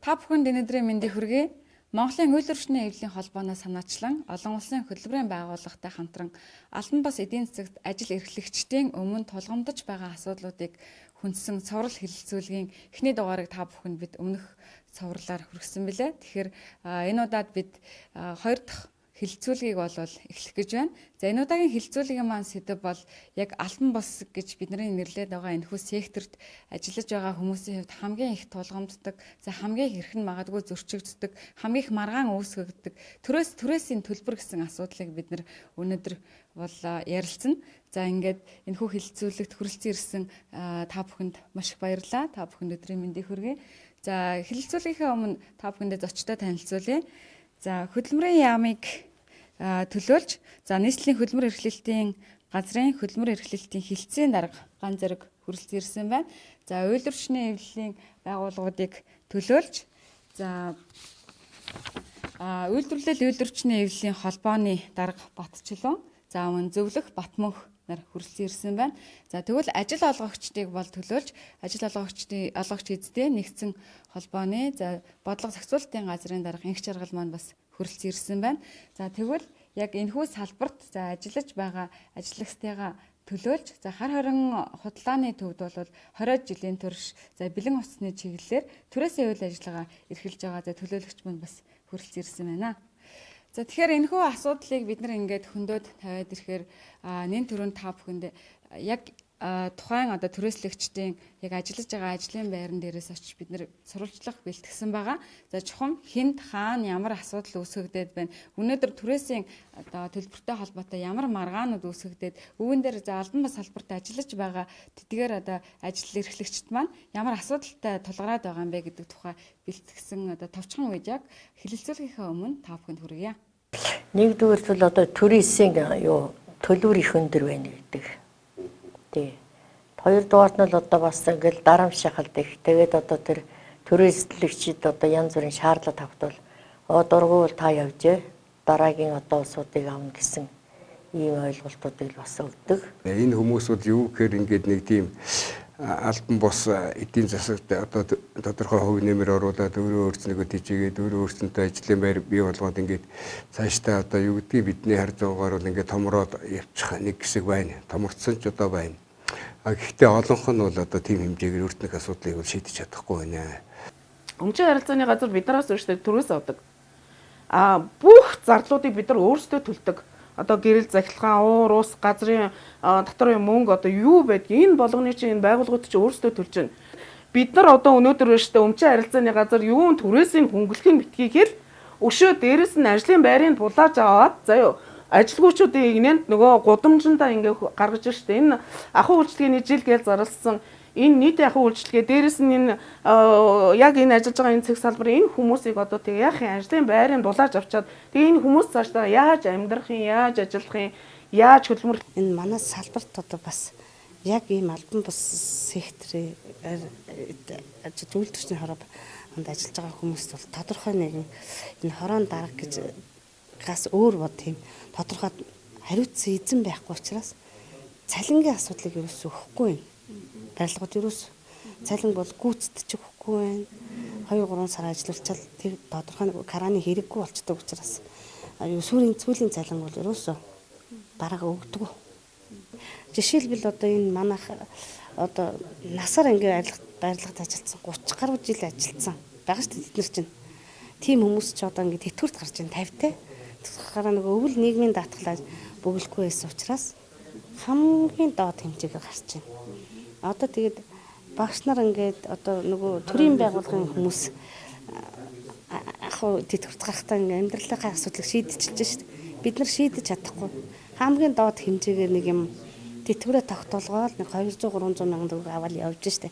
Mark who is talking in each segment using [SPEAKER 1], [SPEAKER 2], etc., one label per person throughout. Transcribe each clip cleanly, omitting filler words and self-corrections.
[SPEAKER 1] Та бүхэнд өнөөдрийн мэндийг хүргэе. Монголын үйл орчны эвлэлийн холбооноос санаачлан олон улсын хөтөлбөрийн байгууллагатай хамтран албан бус эдийн засагт ажил эрхлэгчдийн өмнө тулгамдж байгаа асуудлуудыг хүндсэн цоврал хэлэлцүүлгийн эхний дугаарыг та бүхэнд бид өмнөх цовруулаар хүргэсэн билээ. Тэгэхээр энэ удаад бид хоёр дахь хэлэлцүүлгийг бол эхлэх гэж байна. За энэ удаагийн хэлэлцүүлгийн маань сэдэв бол яг албан бус гэж бидний нэрлээд байгаа энэхүү секторт ажиллаж байгаа хүмүүсийн хувьд хамгийн их тулгамддаг, за хамгийн их хэрхэн магадгүй зөрчигддөг, хамгийн их маргаан үүсгэгддэг төрөөсийн төлбөр гэсэн асуудлыг бид нэр өнөөдөр бол ярилцсан. За ингээд энэхүү хэлэлцүүлэгт хүрэлцэн ирсэн та бүхэнд маш их баярлалаа. Та бүхэнд өдрийн мэндийг хүргэе. За хэлэлцүүлгийнхээ өмнө та бүхэндээ зочдоо танилцуулъя. За хөдөлмөрийн яамыг төлөөлж, за нийслэлийн хөдөлмөр эрхлэлтийн газрын хөдөлмөр эрхлэлтийн хилцээний дарга ган зэрэг хүрэлцэн ирсэн байна. За үйл орчны эвлэлийн байгууллагуудыг төлөөлж, за үйлдвэрлэл үйл орчны эвлэлийн холбооны дарга Батчлан, за мөн зөвлөх Батмөнх нар хүрэлцэн ирсэн байна. За тэгвэл ажил олгогчдыг бол төлөөлж, ажил олгогч эзэдээ нэгдсэн холбооны за бодлого зохицуулалтын газрын дарга инх жаргал маань бас хүрэлцэн ирсэн байна. За тэгвэл яг энэхүү салбарт за ажиллаж байгаа ажиллагчдыгаа төлөөлж, за хар хорин худлааны төвд бол 20 жилийн турш за бэлэн усны чиглэлээр төрөөсөө үйл ажиллагаа эрхэлж байгаа за төлөөлөгч маань бас хүрэлцэн ирсэн байна. За тэгэхээр энэхүү асуудлыг бид нар ингээд хөндөд тавиад ирэхээр нэн төрөнд та бүхэнд яг тухайн одоо төрөөслөгчдийн яг ажиллаж байгаа ажлын байран дээрээс очиж бид нэр сурвалжлах бэлтгэсэн байгаа. За чухам хэнд хаана ямар асуудал үүсгэгдээд байна. Өнөөдөр төрөөсийн одоо төлбөртэй холбоотой ямар маргаанууд үүсгэгдээд өвөн дээр за албан бус салбарт ажиллаж байгаа тэдгээр одоо ажил эрхлэгчд маань ямар асуудалтай тулгараад байгаа юм бэ гэдэг тухай бэлтгэсэн одоо товчхон видеог хэлэлцүүлгийнхаа өмнө та бүхэнд хүргье.
[SPEAKER 2] Нэгдүгээр бол одоо төрөөсийн төлбөр их өндөр байна гэдэг. Тий. Хоёрдугаар нь л одоо бас ингээл дарамт шахалт их. Тэгээд одоо тэр төрөөслөгчид одоо янз бүрийн шаардлага тавтвал дургуул та явжээ. Дараагийн одоо улсуудыг авна гэсэн ийм ойлголтуудыг бас өгдөг.
[SPEAKER 3] Энэ хүмүүсүүд юу гэхээр ингээд нэг тийм албан бус эдийн засагт одоо тодорхой хувь нэмэр оруулаад өөрөө өөрснийгөө тийжээгээд өөрөө өөрсөнтэй ажлын байр бий болгоод ингээд цаашдаа одоо юу гэдгийг бидний харж байгаагаар бол ингээд томроод явчих нэг хэсэг байна. Томорцсон ч одоо байна. Гэхдээ олонх нь бол одоо тийм хэмжээгээр өөртнөх асуудлыг бол шийдэж чадахгүй байна.
[SPEAKER 4] Өмчийн харилцааны газар биднээс өөрсдөө төрөөс авдаг. Бүх зарлуудыг бид нар өөрсдөө төлдөг. Одоо гэрэл захилгаан, уур ус, газрын доторын мөнгө одоо юу байдгийг энэ болгоны чинь энэ байгууллагууд чинь өөрсдөө төлж байна. Бид нар одоо өнөөдөр өөрсдөө өмчийн харилцааны газар юун төрөөсийн хөнгөлөхийн битгийхэл өшөө дээрэс нь ажлын байрыг булааж аваад заяо ажилгүйчүүдийн инээнд нөгөө гудамжиндаа ингээ гаргаж штэ энэ ахуй үйлчлэгээний жил гээл зарласан энэ нийт ахуй үйлчлэгээ дээрэс нь энэ яг энэ ажиллаж байгаа энэ цэг салбарын энэ хүмүүсийг одоо тэгээ яахын ажлын байрыг дулааж авчаад тэгээ энэ хүмүүс цаашдаа яаж амьдрах юм, яаж ажиллах юм, яаж хөдөлмөр
[SPEAKER 5] энэ манай салбарт одоо бас яг ийм албан бус секторын үйлдвэрчний хороонд ажиллаж байгаа хүмүүст бол тодорхой нэгэн энэ хорон дарга гэж гас өөр бод тийм тодорхой хариуцсан эзэн байхгүй учраас цалингийн асуудлыг юус өгөхгүй юм. Барилгууд юус цалин бол гүйцэтгэж өгөхгүй байна. 2-3 сар ажиллавчаал тэр тодорхой караны хэрэггүй болчдөг учраас сүүлийн цалин бол юус бараг өгдөг. Жишээлбэл одоо энэ манайх одоо насаар ингээ барилгад ажилласан 30 гаруй жил ажилласан байгаа шүү дээ тэд нар чинь. Тийм хүмүүс ч одоо ингээ тэтгэврт гарч ийн 50-тай. Тэгэхээр нөгөө өвөл нийгмийн даатгалаа бөглөхгүй байсан учраас хамгийн доод хэмжээгээр гарч байна. Одоо тэгээд багш нар ингээд одоо нөгөө төрийн байгууллагын хүмүүс ахуу тэтгэврт гарахтаа ингээд амьдралынхаа асуудлыг шийдчихэж шít. Бид нар шийдэж чадахгүй. Хамгийн доод хэмжээгээр нэг юм тэтгэврээ тогтоолгоод нэг 200-300 мянган төгрөг аваад явж штэ.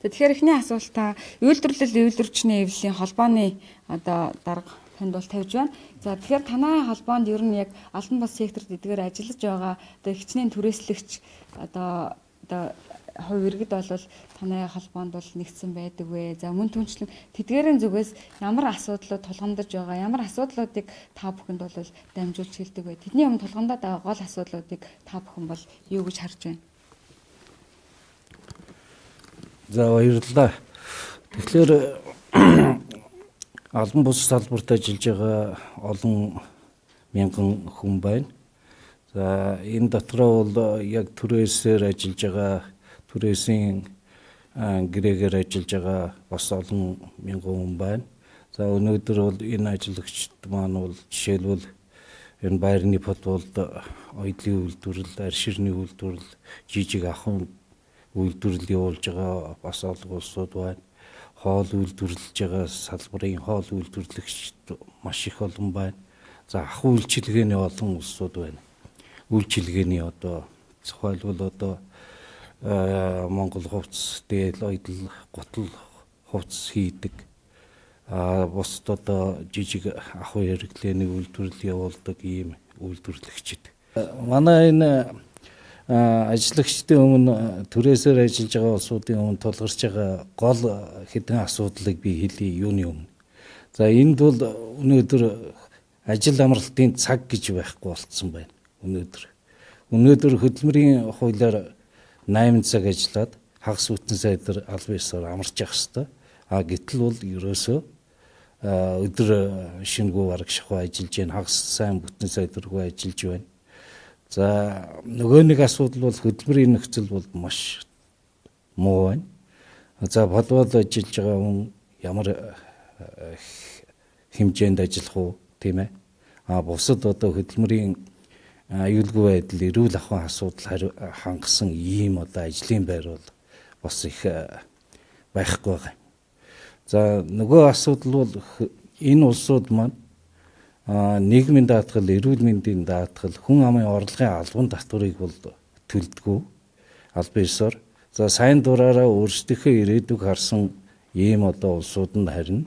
[SPEAKER 1] Тэгэхээр эхний асуултаа үйлдвэрлэл үйл орчны эвлэлийн холбооны одоо дарга танд бол тавьж байна. За тэгэхээр танай холбоонд ер нь яг албан бус секторт эдгээр ажиллаж байгаа одоо хичнээн төрөөслөгч одоо хувь иргэд бол танай холбоонд бол нэгдсэн байдаг вэ? За мөн түнчлэн тэдгээрийн зүгээс ямар асуудлууд тулгамдж байгаа, ямар асуудлуудыг та бүхэнд бол дамжуулж хэлдэг вэ? Тэдний өмнө тулгамдаад байгаа гол асуудлуудыг та бүхэн бол юу гэж харж байна?
[SPEAKER 6] За баярлалаа. Тэгэхээр албан бус салбарт ажиллаж байгаа олон мянган хүн байна. За энэ дотроо бол яг түрээсээр ажиллаж байгаа, түрээсийн гэрээгээр ажиллаж байгаа бас олон мянган хүн байна. За өнөөдөр бол энэ ажиллагчид маань бол жишээлбэл энэ байрны подволд оёдлын үйлдвэрлэл, арширны үйлдвэрлэл, жижиг ахуйн үйлдвэрлэл явуулж байгаа бас олон улсууд байна. Хоол үйлдвэрлэж байгаа салбарын хоол үйлдвэрлэгчид маш их олон байна. За ахуй үйлчилгээний олон улсууд байна. Үйлчилгээний одоо зохиолбол одоо Монгол хувцас, дээл, оёдол, гутал хувцас хийдэг. Бусд одоо жижиг ахуй хэрэглээний үйлдвэрлэл явуулдаг ийм үйлдвэрлэгчид. Манай энэ ажиллагчдын өмнө түрээсээр ажиллаж байгаа улсуудын өмнө тулгарч байгаа гол хэдэн асуудлыг би хэлье юуны өмнө. За энд бол өнөөдөр ажил амралтын цаг гэж байхгүй болцсон байна. Өнөөдөр хөдөлмөрийн хуулиар 8 цаг ажиллаад хагас бүтэн сайдар албан ёсоор амарч явах хэрэгтэй. Гэтэл бол ерөөсөө өдөр шингүү бараг шахуу ажиллаж байна. Хагас сайн бүтэн сайдаргүй ажиллаж байна. За нөгөө нэг асуудал бол хөдөлмөрийн нөхцөл бол маш муу байна. За подвол ажиллаж байгаа хүн ямар хэмжээнд ажиллах уу, тийм ээ? Бусад одоо хөдөлмөрийн аюулгүй байдал, эрүүл ахуйн асуудал хангасан ийм одоо ажлын байр бол бас их байхгүй байгаа. За нөгөө асуудал бол энэ улсууд маань нийгмийн даатгал, эрүүл мэндийн даатгал, хүн амын орлогын албан татварыг бол төлдөггүй албан ёсоор. За сайн дураараа өөрсдийнхөө ирээдүг харсан ийм одоо улсууд нь харин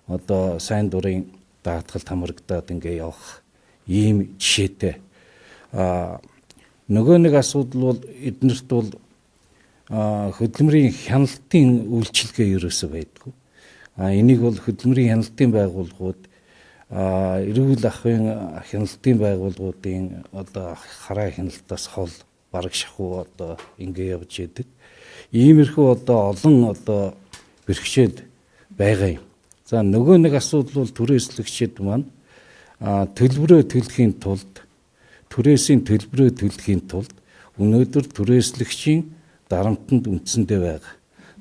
[SPEAKER 6] одоо сайн дурын даатгалд хамрагдаад ингээ явах ийм жишээтэй. Нөгөө нэг асуудал бол эднэрт бол хөдөлмөрийн хяналтын үйлчилгээ ерөөсөө байдгүй. Энийг бол хөдөлмөрийн хяналтын байгууллагууд, эрүүл ахуйн хяналтын байгууллагуудын одоо хараа хяналтаас хол бараг шахуу одоо ингэ явж идэг. Иймэрхүү одоо олон одоо бэрхшээл байгаа юм. За нөгөө нэг асуудал бол түрээслэгчид маань төлбөрөө төлөхийн тулд, түрээсийн төлбөрөө төлөхийн тулд өнөөдөр түрээслэгчийн дарамтанд үндсэндээ байгаа.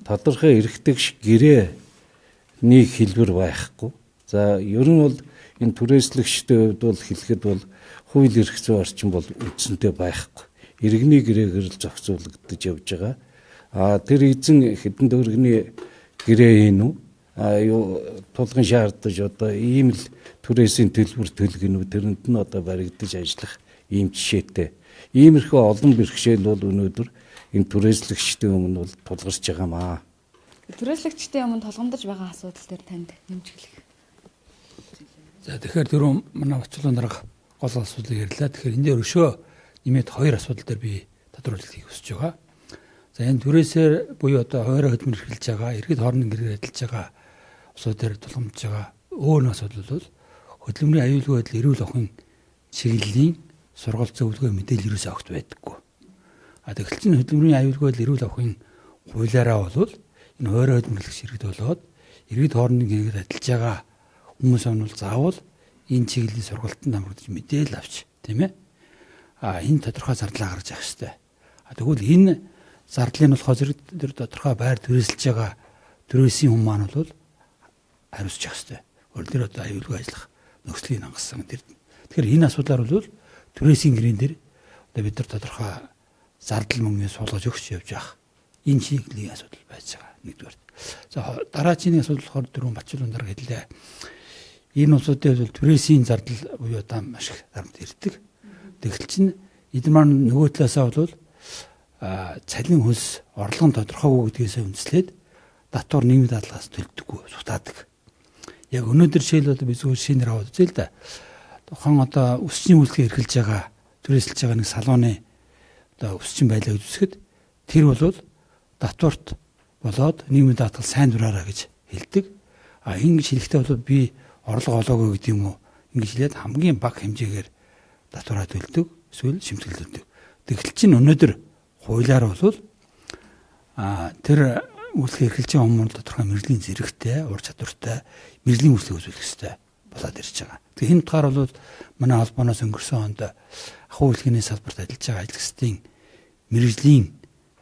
[SPEAKER 6] Тодорхой эрхтгш гэрээний хэлбэр байхгүй. За ер нь бол энэ түрээслэгчдийн хувьд бол хэлэхэд бол хууль эрх зүйн орчин бол үндсэндээ байхгүй. Иргэний гэрээгээр л зохицуулагдаж явж байгаа. Тэр эзэн хэдэн төгрөгийн гэрээ ийн үү? Тулгын шаардаж одоо ийм л түрээсийн төлбөр төлгөнө үү? Тэрэнд нь одоо баригдаж ажиллах ийм жишээтэй. Иймэрхүү олон бэрхшээл бол өнөөдөр энэ түрээслэгчдийн өмнө бол тулгарч байгаамаа.
[SPEAKER 1] Түрээслэгчдийн өмнө тулгамдж байгаа асуудал дээр танд нэмж хэлэх.
[SPEAKER 7] За тэгэхээр түрүүн манай Ажлын дарга гол асуудлыг ярьлаа. Тэгэхээр энэ дээр өшөө нэмээд хоёр асуудал дээр би тодорхойлохыг хүсэж байгаа. За энэ түрээсээр буюу одоо хоороо хөдөлмөр эрхэлж байгаа, иргэд хоорондын гэрээр ажиллаж байгаа улсууд дээр тулгамдж байгаа өөр нэг асуудал бол хөдөлмөрийн аюулгүй байдал, эрүүл ахуйн чиглэлийн сургалт зөвлөгөө мэдээлэл ерөөсөө огт байдаггүй. Тэгэхэл чинь хөдөлмөрийн аюулгүй байдал, эрүүл ахуйн хуулиараа бол энэ хоороо хөдөлмөрлөгч иргэд болоод иргэд хоорондын гэрээр ажиллаж байгаа хүмүүс нь бол заавал энэ чиглэлийн сургалтанд хамрагдаж мэдээлэл авч, тийм ээ? Энэ тодорхой зардлаа гаргаж авах хэрэгтэй. Тэгвэл энэ зардлын болохоо зэрэг тэр тодорхой байр түрээсэлж байгаа түрээсийн хүн маань бол хариуцж явах хэрэгтэй. Өөрөөр одоо аюулгүй ажиллах нөхцөлийг хангасан тэр. Тэгэхээр энэ асуудлаар бол түрээсийн гэрэн дээр одоо бид нар тодорхой зардал мөнгөний суулгаж өгч явж байгаа. Энэ чиглэлийн асуудал байж байгаа. Нэгдүгээр. За дараагийн асуудал болохоор дөрвөн Бачилуун дарга хэллээ. Энэ улсуудын бол түрээсийн зардал буюу одоо маш их дарамт ирдэг. Тэгвэл чинь эдгээр маань нөгөө талаасаа бол цалин хөлс орлого нь тодорхойгүй гэдгээс үндэслээд татвар нийгмийн даатгалаас төлдөггүй сутаадаг. Яг өнөөдөр жишээл би зүгээр шинээр аваад үзье л да. Тухайн одоо өсчийн үйлчлэгээ эрхэлж байгаа түрээсэлж байгаа нэг салууны одоо өсчин байлаа гэж үзэхэд тэр бол татварт болоод нийгмийн даатгал сайн дураараа гэж хэлдэг. Ингэж хэлэхдээ бол би орлого олоогүй гэдэг юм уу? Ингэж хэлээд хамгийн бага хэмжээгээр татвараа төлдөг, эсвэл шимтгэлддэг. Тэгвэл чинь өнөөдөр хуулиар бол тэр үйлчлэг эрхэлж байгаа хүмүүс тодорхой мэрэгжлийн зэрэгтэй, ур чадвартай мэрэгжлийн үйлчлэг үзүүлэх хэрэгтэй болоод ирж байгаа. Тэгэхээр энэ утгаар бол манай холбооноос өнгөрсөн онд ахуй үйлчлэгийн салбарт ажиллаж байгаа ажилчдын мэрэгжлийн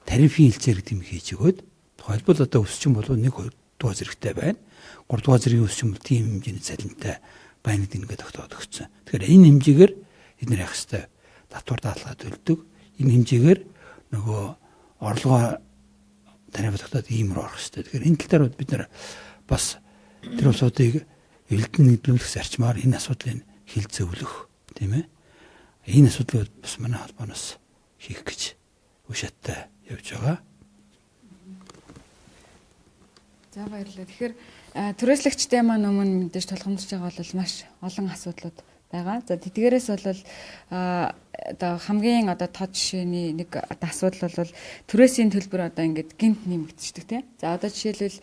[SPEAKER 7] тарифын хилцээр гэдэг юм хийж өгөөд тухайлбал одоо өсчин бол 1-2 дугаар зэрэгтэй байна. 3 дугаар зэргийн өсчин бол тийм хэмжээний цалинтай байна гэдэг нэгэ тогтоод өгсөн. Тэгэхээр энэ хэмжээгээр бид нэр явах хэрэгтэй. Татвар даатгалаа төлдөг. Энэ хэмжээгээр нөгөө орлогоо тариа тогтоод иймэр орох хэрэгтэй. Тэгэхээр энэ тал дээр бид нэр бас тэр улсуудыг эрдэнэ нэвтрүүлэх зарчмаар энэ асуудлыг хилцүүлэх тийм ээ. Энэ асуудлыг бас манай холбооноос хийх гэж уушааттай явж байгаа.
[SPEAKER 1] За баярлалаа. Тэгэхээр түрээслэгчтэй маань өмнө мэдээж тулгамдж байгаа бол маш олон асуудлууд байгаа. За тэдгээрээс бол одоо хамгийн одоо тод жишээний нэг асуудал бол түрээсийн төлбөр одоо ингээд гинт нэмэгдчихдэг тийм. За одоо жишээлбэл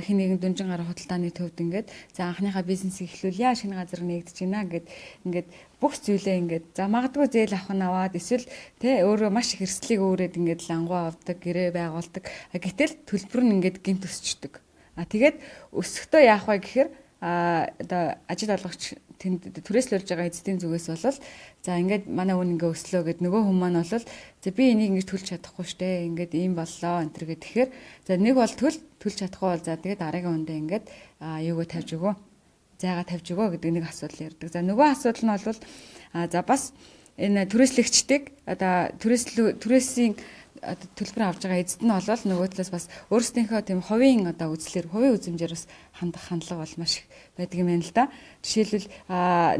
[SPEAKER 1] хин нэгэн дүнжин гарах худалдааны төвд ингээд за анхныхаа бизнесийг эхлүүлье, шинэ газар нэгдэж байна гэд ингээд бүх зүйлээ ингээд за магадгүй зээл авах нь аваад эсвэл тий өөрөө маш их эрсдлийг өөрөөд ингээд лангуу авдаг, гэрээ байгуулдаг. Гэтэл төлбөр нь ингээд гинт өсчдөг. Тэгээд өсөхдөө яах вэ гэхээр одоо ажил олгогч тэнд түрээслүүлж байгаа эзэдийн зүгээс бол за ингээд манай үн ингээ өслөө гэд нөгөө хүмүүс маань бол за би энийг ингэж төлж чадахгүй штэ ингээд ийм боллоо энэ төр гэх тэгэхээр за нэг бол төлж чадахгүй бол за тэгээд дараагийн үндэ ингээд юугаа тавьж өгөө зайгаа тавьж өгөө гэдэг нэг асуудал ярьдаг. За нөгөө асуудал нь бол за бас энэ түрээслэгчдийг одоо түрээсийн төлбөр авж байгаа эзэд нь болол нөгөө талаас бас өөрсдийнхөө тийм хувийн одоо үзлэр хувийн үзмжээр бас хандах хандлага бол маш их байдаг юм байна л да. Жишээлбэл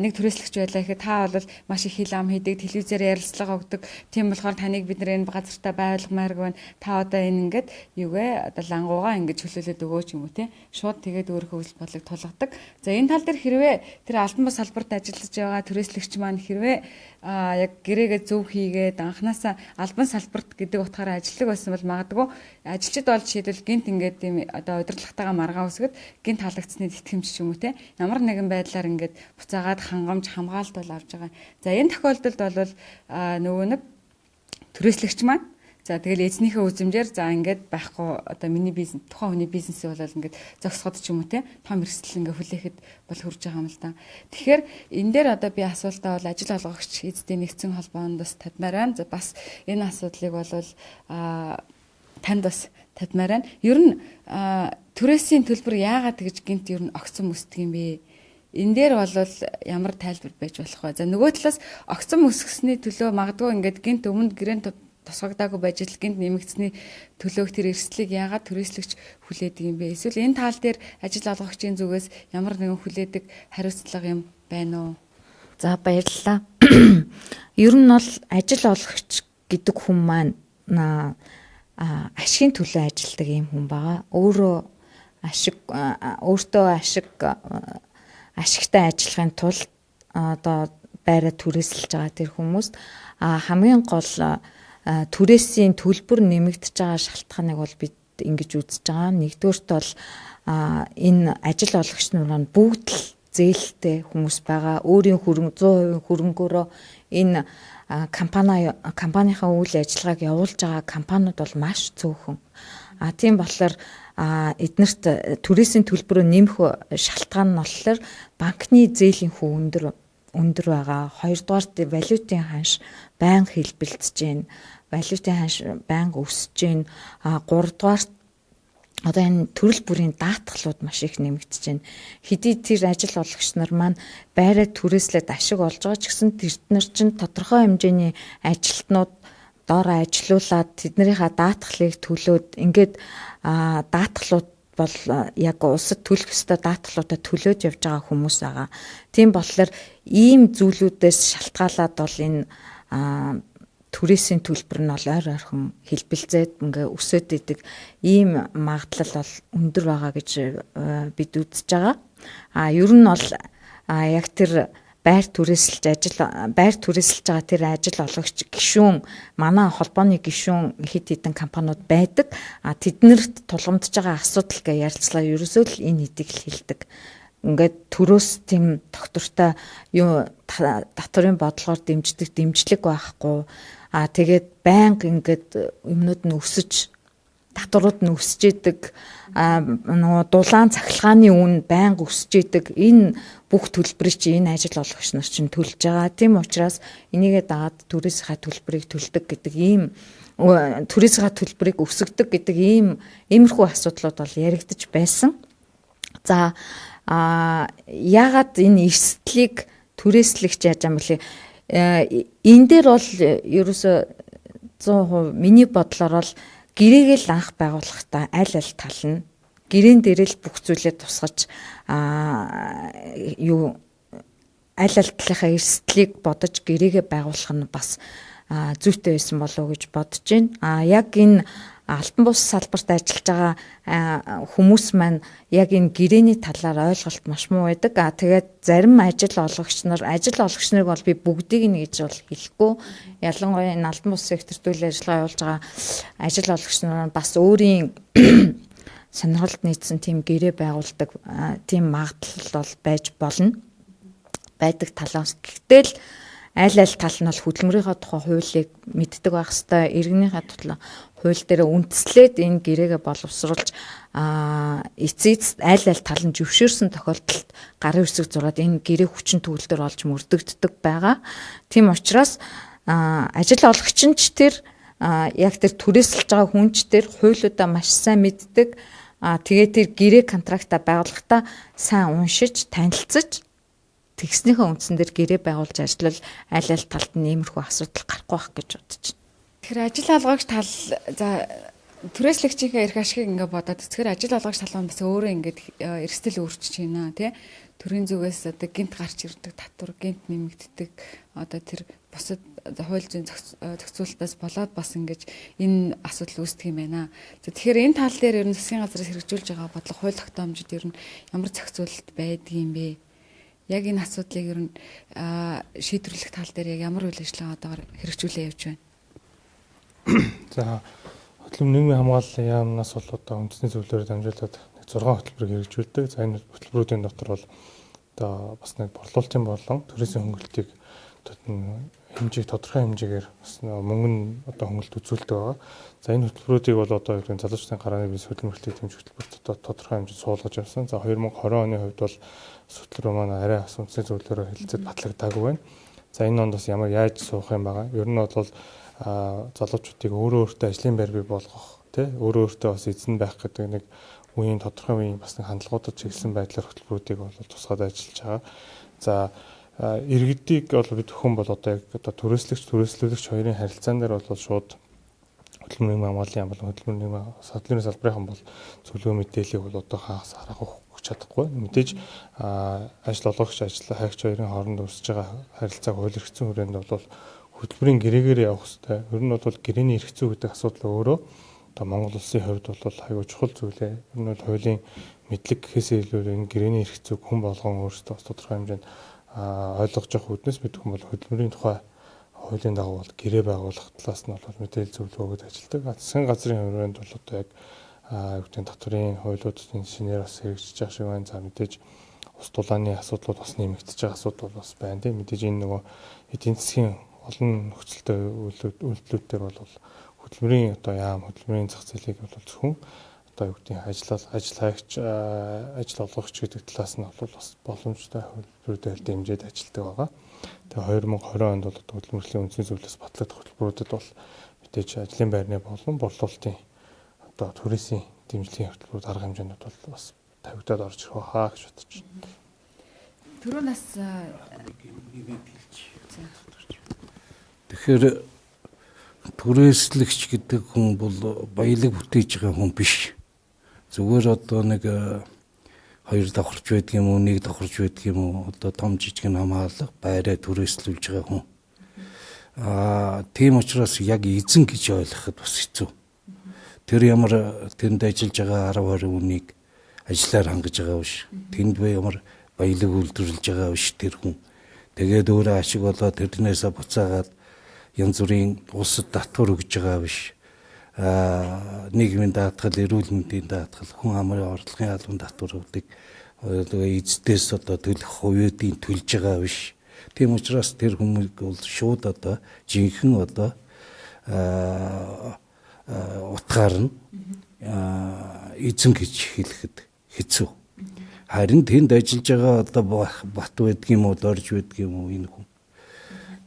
[SPEAKER 1] нэг түрээслэгч байлаа гэхэд та бол маш их хил ам хийдэг, телевизээр ярилцлага өгдөг. Тийм болохоор таныг бид нэр энэ газартаа байлгамааргүй байна. Та одоо энэ ингээд юугээ одоо лангуугаа ингээд чөлөөлөд өгөөч юм уу те. Шууд тэгээд өөрийнхөө үзэл бодлыг тулгадаг. За энэ тал дээр хэрвээ тэр албан бус салбарт ажиллаж байгаа түрээслэгч маань хэрвээ яг гэрээгээ зөв хийгээд анханасаа албан салбарт гэдэг утгаараа ажиллаг байсан бол магадгүй ажилчид бол жишээлбэл гинт ингээд тийм одоо удирдлагатайгаа маргаа үсгэд гинт халагдсны тэтгэмж ч юм уу те ямар нэгэн байдлаар ингээд буцаагаад хангамж хамгаалалт бол авж байгаа. За энэ тохиолдолд бол нөгөө нэг түрээслэгч маань за тэгэл эзнийхээ үзмжээр за ингээд байхгүй одоо миний бизнес тухайн хүний бизнесээ бол ингээд зогсоход ч юм уу те том эрсдэл ингээд хүлээхэд бол хүрж байгаа юм л да. Тэгэхээр энэ дээр одоо би асуултаа бол ажил олгогч эзэдийн нэгдсэн холбоонд бас татмаар байна. За бас энэ асуудлыг бол танд бас татмаар байна. Ер нь түрээсийн төлбөр яагаад тэгж гинт ер нь огцом өсдөг юм бэ? Энэ дээр бол ямар тайлбар байж болох вэ? За нөгөө талаас огцом өсгсөний төлөө магадгүй ингээд гинт өмнө гэрээнд тусгагдаагүй байж гинт нэмэгдсэний төлөөх тэр эрсдлийг яагаад түрээслэгч хүлээдэг юм бэ? Эсвэл энэ таал дээр ажил олгогчийн зүгээс ямар нэгэн хүлээдэг хариуцлага юм байна уу?
[SPEAKER 8] За баярлалаа. Ер нь бол ажил олгогч гэдэг хүн маань ашигын төлөө ажилладаг юм хүн байгаа. Өөртөө ашигтай ажиллахын тулд одоо байраа түрээсэлж байгаа тэр хүмүүс хамгийн гол түрээсийн төлбөр нэмэгдэж байгаа шалтгааныг бол бид ингэж үзэж байгаа. Нэгдүгээрт бол энэ ажил олгогч нар бүгд л зээлтэй хүмүүс байгаа. Өөрийн 100% хөрөнгөөрөө энэ компанийнхаа үйл ажиллагааг явуулж байгаа компаниуд бол маш цөөхөн. Тийм болохоор эднэрт түрээсийн төлбөрөө нэмэх шалтгаан нь болохоор банкны зээлийн хувь өндөр байгаа. Хоёрдугаарт валютын ханш байнга хэлбэлцэж байна. Валютын ханш байнга өсөж байна. Гуравдугаарт одоо энэ төрөл бүрийн даатгалууд маш их нэмэгдэж байна. Хэдий тэр ажил олгогч нар маань байраа түрээслээд ашиг олж байгаа ч гэсэн тэднэр чинь тодорхой хэмжээний ажилтнууд доор ажилуулад тэднэрийнхаа даатгалыг төлөөд ингээд даатгалууд бол яг улсад төлөх ёстой даатгалуудаа төлөөд явж байгаа хүмүүс байгаа. Тийм болохоор ийм зүйлүүдээс шалтгаалаад бол энэ түрээсийн төлбөр нь бол ойр ойрхон хэлбэлзээд ингээ өсөд идэг ийм магадлал бол өндөр байгаа гэж бид үзэж байгаа. Ер нь бол яг тэр байр түрээсэлж байгаа тэр ажил олгогч гишүүн манай холбооны гишүүн хэд хэдэн компаниуд байдаг. Тэднэрт тулгамдж байгаа асуудал гэж ярилцлаа. Ерөөсөө л энэ хэдийг л хэлдэг. Ингээд төрөөс тийм доктортой юу татварын бодлогоор дэмжлэг байхгүй. Тэгээд байнга ингээд юмнууд нь өсөж татварууд нь өсөж идэг, нөгөө дулаан цахилгааны үн байнга өсөж идэг. Энэ бүх төлбөрийг чи энэ ажил олгогч нар чинь төлж байгаа. Тийм учраас энийгээ дагаад түрээсийнхаа төлбөрийг төлдөг гэдэг ийм түрээсийнхаа төлбөрийг өсгөдөг гэдэг иймэрхүү асуудлууд бол яригдж байсан. За яагаад энэ эрсдлийг түрээслэгч яаж юм бэлээ? Энэ дээр бол ерөөсө 100% миний бодлоор бол гэрээгээ л анх байгуулахдаа аль тал нь гэрээн дээр л бүх зүйлээ тусгаж аль талынхаа эрсдлийг бодож гэрээгээ байгуулах нь бас зүйтэй байсан болов уу гэж бодож байна. Яг энэ алтан бус салбарт ажиллаж байгаа хүмүүс маань яг энэ гэрээний талаар ойлголт маш муу байдаг. Тэгээд зарим ажил олгогч нарыг бол би бүгдийг нь гэж бол хэлэхгүй. Ялангуяа энэ алтан бус секторт үйл ажиллагаа явуулж байгаа ажил олгогч нар бас өөрийн сонирхолд нийцсэн тийм гэрээ байгуулдаг тийм магадлал бол байж болно. Байдаг талаас. Гэхдээ л аль тал нь бол хөдөлмөрийнхөө тухай хуулийг мэддэг байх хэвээр, иргэнийхээ тухай хууль дээр үндэслээд энэ гэрээгээ боловсруулж эцэст аль тал нь зөвшөөрсөн тохиолдолд гарын үсэг зураад энэ гэрээ хүчин төгөлдөр олж мөрдөгддөг байгаа. Тийм учраас ажил олгогч нь ч тэр яг тэр түрээсэлж байгаа хүн ч тэр хуулиудаа маш сайн мэддэг. Тэгээд тэр гэрээ контрактаа байгуулахдаа сайн уншиж, танилцж тэгснийхээ үндсэн дээр гэрээ байгуулж ажиллавал аль талд нь иймэрхүү асуудал гарахгүй байх гэж бодож байна.
[SPEAKER 1] Тэгэхээр ажил олгогч тал за түрээслэгчийнхээ эрх ашигыг ингээд бодоод тэгэхээр ажил олгогч тал нь бас өөрөө ингээд эрсдэл өөрчиж байна тий. Төрийн зүгээс одоо гинт гарч ирдэг татвар, гинт нэмэгддэг одоо тэр бусад хууль зүйн зохицуулалтаас болоод бас ингэж энэ асуудал үүсдэг юм байна. За тэгэхээр энэ тал дээр ер нь засгийн газраас хэрэгжүүлж байгаа бодлого хууль тогтоомжид ер нь ямар зохицуулалт байдаг юм бэ? Яг энэ асуудлыг ер нь шийдвэрлэх тал дээр яг ямар үйл ажиллагаа одоогоор хэрэгжүүлээ явж байна?
[SPEAKER 9] За хөтөлбөр нийгмийн хамгааллын яамнаас бол одоо үндэсний зөвлөөр дамжуулаад 6 хөтөлбөрийг хэрэгжүүлдэг. За энэ хөтөлбөрүүдийн дотор бол одоо бас нэг борлуулалтын болон төрийн хөнгөлөлтийг хэмжээг тодорхой хэмжээгээр бас мөнгө нь одоо хөнгөлөлт үзүүлдэг байгаа. За энэ хөтөлбөрүүдийг бол одоо залуучуудын гарааны бизнес хөдөлмөрлөлтийн хэмжээ хөтөлбөрт тодорхой хэмжээнд суулгаж явсан. За 2020 оны хувьд бол хөтөлбөр маань арай бас үндэсний зөвлөөрөөр хэлэлцэж батлагдаагүй байна. За энэ онд бас яаж суух юм байгаа. Ер нь бол залуучуудыг өөртөө ажлын байр бий болгох, тий өөртөө бас эзэн байх гэдэг нэг үеийн тодорхой үеийн бас нэг хандлагуудад чиглэсэн байдлаар хөтөлбөрүүдийг бол тусгаад ажиллаж байгаа. За иргэдийг бол бид өхөн бол одоо яг одоо түрээслэгч хоёрын харилцаан дээр бол шууд хөтөлбөр нийгмийн хамгааллын яам болон хөтөлбөр нийгмийн садлын салбарын бол зөвлөгөө мэдээллийг бол одоо хагас харах өгч чадахгүй. Мэдээж ажил олгогч хайгч хоёрын хооронд үүсэж байгаа харилцааг хууль эрх зүйн хүрээнд бол хөтөлбөрийн гэрээгээр явах хэрэгтэй. Ер нь бол гэрээний эрх зүй гэдэг асуудал өөрөө одоо Монгол улсын хувьд бол аюул чухал зүйлээ. Ер нь бол хуулийн мэдлэг гэхээсээ илүү энэ гэрээний эрх зүйг хүн болгон өөрсдөө бас тодорхой хэмжээнд ойлгож явах үднэс бид хүн бол хөдөлмөрийн тухай хуулийн дагуу бол гэрээ байгуулах талаас нь бол мэдээлэл зөвлөгөө өгöd ажилладаг. Засгийн газрын хүрээнд бол одоо яг татварын хуулиудын шинээр бас хэрэгжиж байгаа шиг байна. За мэдээж ус дулааны асуудлууд бас нэмэгдэж байгаа асуудал бас байна тийм. Мэдээж энэ нөгөө эдийн засгийн олон нөхцөлтэй үйлдэлүүдээр бол хөтөлмөрийн одоо яам хөтөлмөрийн зах зээлийг бол зөвхөн одоо юу гэдэг ажил олгогч гэдэг талаас нь бол бас боломжтой хөлбөрөөр дэмжиж ажилладаг байгаа. Тэгээ 2020 онд бол хөтөлмөрлөлийн үндэсний зөвлөлөөс батлагдах хөтөлбөрүүдэд бол мэдээж ажлын байрны болон борлуулалтын одоо төрийн дэмжлэгийн хөтөлбөрүүд арга хэмжээнд бол бас тавигдаад орж ирэх хаа гэж бодож байна.
[SPEAKER 1] Түрүүнээс
[SPEAKER 6] тэгэхээр түрээслэгч гэдэг хүн бол баялаг бүтээж байгаа хүн биш. Зүгээр одоо нэг хоёр давхарч байдаг юм уу, нэг давхарч байдаг юм уу, одоо том жижиг хамгаалах байраа түрээслүүлж байгаа хүн. Тийм учраас яг эзэн гэж ойлгоход бас хэцүү. Тэр ямар тэнд ажиллаж байгаа 10-20 хүнийг ажиллаар хангаж байгаа биш. Тэнд ямар баялаг үйлдвэрлэж байгаа биш тэр хүн. Тэгээд өөрөө ашиг болоод тэрнээсээ буцаагаад янз бүрийн улсад татвар өгж байгаа биш. Нийгмийн даатгал, эрүүл мэндийн даатгал, хүн амрын орлогын албан татвар өгдөг. Эздээс одоо төлөх хувьдын төлж байгаа биш. Тийм учраас тэр хүмүүс бол шууд одоо жинхэнэ одоо утгаар нь эзэн гэж хэлэхэд хэцүү. Харин тэнд ажиллаж байгаа одоо бат байдаг юм уу, орж байдаг юм уу энэ хүн.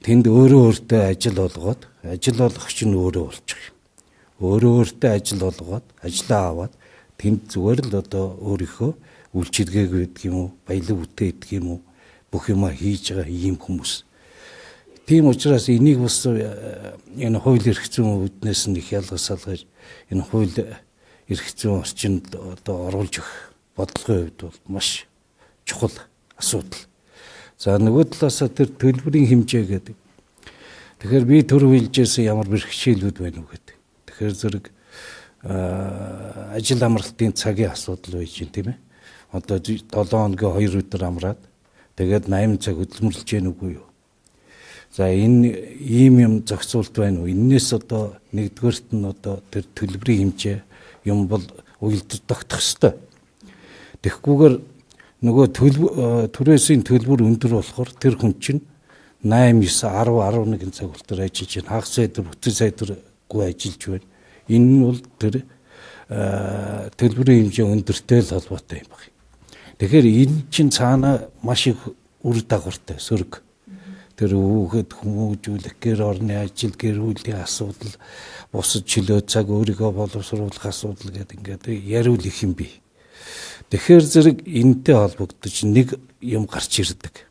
[SPEAKER 6] Тэнд өөрөө өөртөө ажил олгоод, ажил олгогч нь өөрөө болчих юм. Өөрөө өөртөө ажил олгоод, ажиллаа аваад тэнд зүгээр л одоо өөрийнхөө үйлчилгээг байдаг юм уу, баялаг бүтээдэг юм уу, бүх юма хийж байгаа ийм хүмүүс. Тийм учраас энийг бас энэ хууль эрх зүйн үүднээс нь их ялгаж салгаж энэ хууль эрх зүйн орчинд одоо оруулж өгөх бодлогын хувьд бол маш чухал асуудал. За нөгөө талаас тэр төлбөрийн хэмжээ гэдэг. Тэгэхээр би түрүү хэлжсэн ямар бэрхшээлүүд байна уу гэдэг. Тэгэхээр зэрэг ажил амралтын цагийн асуудал байж юм тийм ээ. Одоо 7 хоногийн 2 өдөр амраад тэгээд 8 цаг хөдөлмөрлөж гэнэ үгүй юу? За энэ ийм юм зохицуулт байна уу? Эннээс одоо нэгдүгээрт нь одоо тэр төлбөрийн хэмжээ юм бол уялдаж тогтох ёстой. Тэгэхгүйгээр нөгөө түрээсийн төлбөр өндөр болохоор тэр хүн чинь 8, 9, 10, 11 цаг хүртэл ажиллаж байна. Хагас сайдэр, бүтэн сайдэргүй ажиллаж байна. Энэ нь бол тэр төлбөрийн хэмжээ өндөртэй л холбоотой юм байна. Тэгэхээр энэ чинь цаана маш их үр дагавартай сөрөг. Тэр хүүхэд хүмүүжүүлэх, гэр орны ажил, эрүүлийн асуудал, бусад чөлөө цаг өөрийгөө боловсруулах асуудал гэдэг ингээд яриул их юм бий. Тэгэхээр зэрэг энэтэй холбогдож нэг юм гарч ирдэг.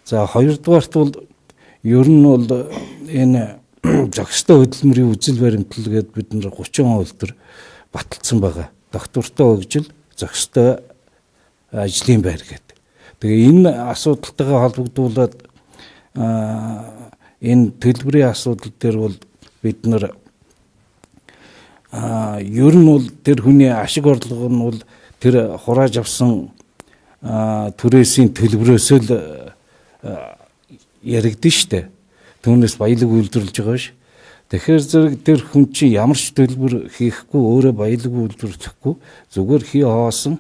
[SPEAKER 6] За хоёрдугаарт бол ер нь бол энэ зохистой хөдөлмөрийн үзэл баримтлал гэдэг бид нар 30% төр баталсан байгаа. Доктортой хөгжил, зохистой ажлын байр гэдэг. Тэгээ энэ асуудалтайгаа холбогдуулаад энэ төлбөрийн асуудал дээр бол бид нар ер нь бол тэр хүний ашиг орлого нь бол тэр хурааж авсан түрээсийн төлбөрөөсөө л яригдэн штэ. Түүнээс баялаг үйлдвэрлэж байгаа ш. Тэгэхээр зэрэг тэр хүн чинь ямар ч төлбөр хийхгүй өөрөө баялаг үйлдвэрлэхгүй зүгээр хий хоосон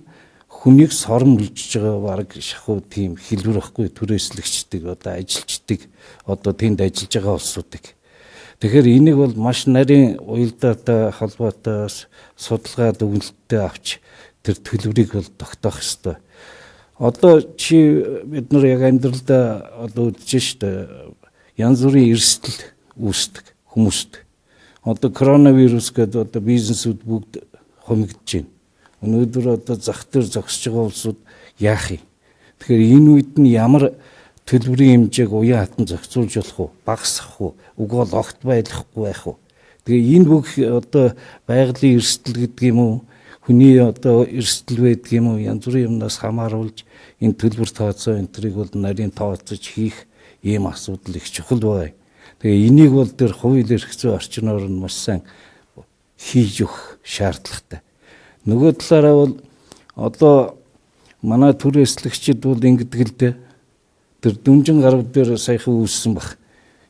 [SPEAKER 6] хүнийг сормлж байгаа баг шахуу тийм хэлбэр байхгүй түрээслэгчдэг одоо ажилчдаг одоо тэнд ажиллаж байгаа улсуудыг. Тэгэхээр энийг бол маш нарийн уялдаатай холбоотой судалгаа дүгнэлттэй авч тэр төлбөрийг бол тогтоох ёстой. Одоо чи бид нар яг амьдралдаа одоо үзэж штэ янз бүрийн эрсдэл үүсдэг хүмүүст. Одоо коронавирус гэдэг одоо бизнесүүд бүгд хомигдож байна. Өнөөдөр одоо зах дээр зогсож байгаа улсууд яах юм? Тэгэхээр энэ үед нь ямар төлбөрийн хэмжээг уян хатан зохицуулж болох уу? Багасгах уу? Уг бол огт байлгахгүй байх уу? Тэгээ энэ бүх одоо байгалийн эрсдэл гэдэг юм уу? Хүний одоо эрсдэл байдаг юм уу? Янз бүрийн юмнаас хамааруулж энэ төлбөр тооцоо энэ төрийг бол нарийн тооцож хийх ийм асуудал их чухал байна. Тэгээ энийг бол тэр хууль эрх зүйн орчноор нь маш сайн хийж өгөх шаардлагатай. Нөгөө талаараа бол одоо манай түрээслэгчид бол ингэдэг л дээ. Тэр дүнжин гарав дээр саяхан үүссэн баг.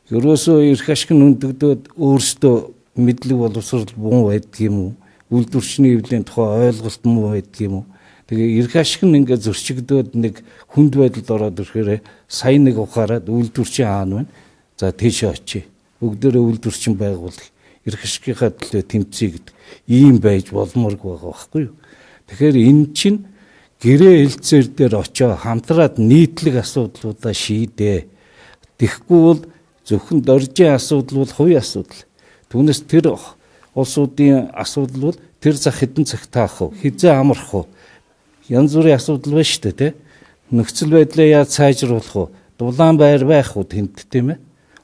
[SPEAKER 6] Ерөөсөө эрх ашиг нь өндөгдөөд өөрсдөө мэдлэг боловсрол бун байдаг юм уу? Үйлдвэрчний хэвлэлийн тухай ойлголт муу байдаг юм уу? Тэгээ эрх ашиг нь ингээд зөрчигдөөд нэг хүнд байдалд ороод ирэхээр сайн нэг ухаарад үйлдвэрчин хаана байна? За тийшээ очие. Бүгдээрээ үйлдвэрчин байгуулах. Эрх ашигынхаа төлөө тэмцэе гэдэг ийм байж болмооргүй байгаа байхгүй юу? Тэгэхээр энэ чинь гэрээ хэлцээр дээр очоо хамтраад нийтлэг асуудлуудаа шийдээ. Тэгэхгүй бол зөвхөн доржийн асуудал бол хувийн асуудал. Түүнээс тэр улсуудын асуудал бол тэр зах хэдэн цагт таах вэ? Хизээ амрах вэ? Янз бүрийн асуудал байна шүү дээ, тэ? Нөхцөл байдлаа яаж сайжруулах вэ? Дулаан байр байх уу тэнд тийм ээ?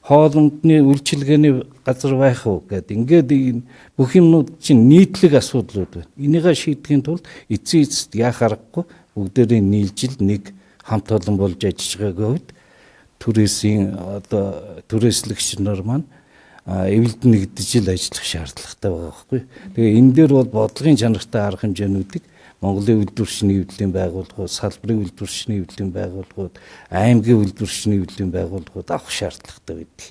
[SPEAKER 6] Хоолндны үйлчилгээний газар байх уу гэдэг. Ингээд энэ бүх юмнууд чинь нийтлэг асуудлууд байна. Энийгээ шийдэхийн тулд эцсийн эцэст яах аргагүй бүгдээрээ нийлжил нэг хамт олон болж ажиллаж байгаагийн үед түрээсийн одоо түрээслэгч нар маань эвэлд нэгдэж ил ажиллах шаардлагатай байгаа байхгүй. Тэгээ энэ дээр бол бодлогын чанартай арга хэмжээнүүдийг Монголын үйлдвэрчний хэвлэлийн байгууллагууд, салбарын үйлдвэрчний хэвлэлийн байгууллагууд, аймгийн үйлдвэрчний хэвлэлийн байгууллагууд авах шаардлагатай байдаг.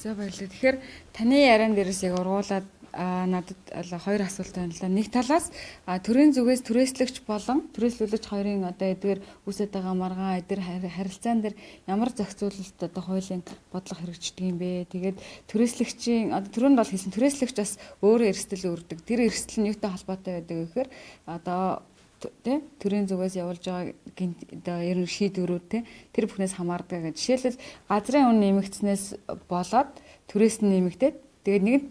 [SPEAKER 1] За баярлалаа. Тэгэхээр таны яриан дээрээс яг ургуулад надад хоёр асуулт байна л да. Нэг талаас төрийн зүгээс түрээслэгч болон түрээслүүлэгч хоёрын одоо эдгээр үүсэж байгаа маргаан эдгээр харилцаан дээр ямар зохицуулалт одоо хуулийн бодлого хэрэгждэг юм бэ? Тэгээд түрээслэгчийн түрүүнд бол хэлсэн түрээслэгч бас өөрөө эрсдэл өргөдөг. Тэр эрсдэл нь юутай холбоотой байдаг гэхээр одоо төрийн зүгээс явуулж байгаа одоо ерөн шийдвэрүүд тэр бүхнээс хамаардаг гэж. Жишээлбэл газрын үн нэмэгдснээс болоод түрээс нь нэмэгдээд тэгээд нэгэнт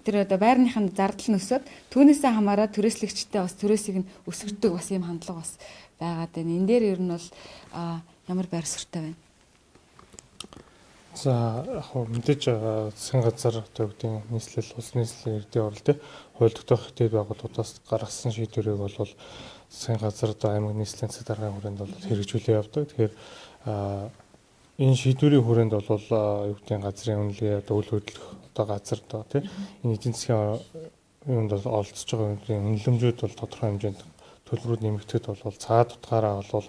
[SPEAKER 1] тэр одоо байрныхын зардал нь өсөд түүнээсээ хамаараад түрээслэгчтэй бас түрээсийг нь өсгөдөг бас ийм хандлага бас байгаад байна. Энэ дээр ер нь бол ямар байр суурьтай байна?
[SPEAKER 9] За яг мэдээж засгийн газар одоо үгдийн нийслэл улс нийслэлийн иргэдийн орол хууль тогтоох идэв байгууллагуудаас гаргасан шийдвэрийг бол засгийн газар одоо аймаг нийслэлийн засаг даргын хүрээнд бол хэрэгжүүлээ явдаг. Тэгэхээр энэ шийдвэрийн хүрээнд бол юу гэдэг газрын үнэлгээ одоо үйл хөдлөх одоо газар доо энэ эдийн засгийн юунд бол олдсож байгаа үнэлэмжүүд бол тодорхой хэмжээнд төлбөрүүд нэмэгдэхэд бол цаад утгаараа бол